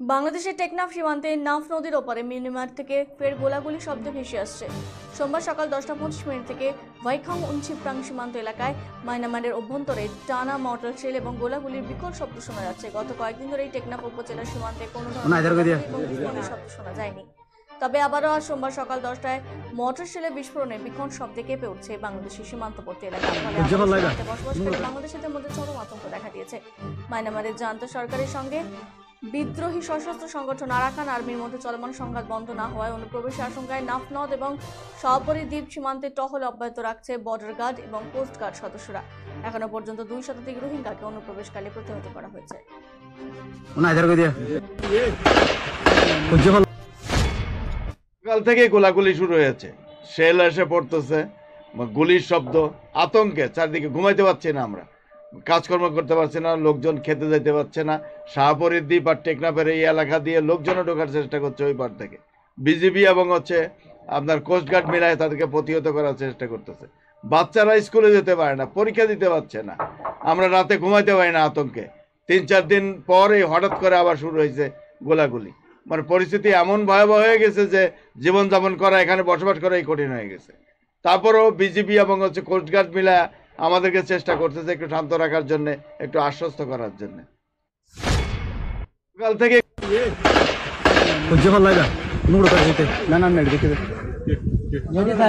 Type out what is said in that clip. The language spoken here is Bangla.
বাংলাদেশের টেকনাফ সীমান্তে নাফ নদীর ওপারে মিয়ানমার থেকে ফের গোলাগুলি শব্দ ভেসে আসছে। সোমবার সকাল 10:25 থেকে ভাইখং উনচিপ্রাং সীমান্ত এলাকায় মায়ানমারের অভ্যন্তরে টানা মর্টার শেল এবং গোলাগুলির বিকট শব্দ শোনা যাচ্ছে। গত কয়েকদিন ধরে এই টেকনাফ উপজেলার সীমান্তে কোনো ধরনের শব্দ শোনা যায়নি। তবে আবারও আজ সোমবার সকাল 10টায় মর্টার শেলের বিস্ফোরণে বিকট শব্দে কেঁপে উঠছে বাংলাদেশের সীমান্তবর্তী এলাকা। বসবাসকারী বাংলাদেশিদের মধ্যে চরম আতঙ্ক দেখা দিয়েছে। মায়ানমারের জান্ত সরকারের সঙ্গে বিদ্রোহী সশস্ত্র সংগঠন আরাকান আর্মির মধ্যে চলমান সংঘাত বন্ধ না হওয়ায় অনুপ্রবেশের আশঙ্কায় নাফনদ এবং শাহপরী দ্বীপ সীমান্তে টহল অব্যাহত রাখছে বর্ডার গার্ড এবং কোস্ট গার্ড সদস্যরা। এখনো পর্যন্ত 2 শতাধিক রোহিঙ্গাকে অনুপ্রবেশকালে প্রতিহত করা হয়েছে। সকাল থেকে গোলাগুলি শুরু হয়েছে, শেল এসে পড়তেছে, গুলির শব্দ, আতঙ্কে চারদিকে ঘুমাইতে পারছি না, আমরা কাজকর্ম করতে পারছি না, লোকজন খেতে যেতে পারছে না। শাহপরীর দ্বীপ আর টেকনাফের এই এলাকা দিয়ে লোকজনও ঢোকার চেষ্টা করছে ওই পার থেকে। বিজিবি এবং আপনার কোস্টগার্ড মিলায় তাদেরকে প্রতিহত করার চেষ্টা করতেছে। বাচ্চারা স্কুলে যেতে পারে না, পরীক্ষা দিতে পারছে না, আমরা রাতে ঘুমাইতে পারি না আতঙ্কে। 3-4 দিন পরে হঠাৎ করে আবার শুরু হয়েছে গোলাগুলি। মানে পরিস্থিতি এমন ভয়াবহ হয়ে গেছে যে জীবনযাপন করা, এখানে বসবাস করাই কঠিন হয়ে গেছে। তারপরেও বিজিবি এবং কোস্টগার্ড মিলা আমাদেরকে চেষ্টা করতেছে একটু শান্ত রাখার জন্য, একটু আশ্বস্ত করার জন্য। সকাল থেকে না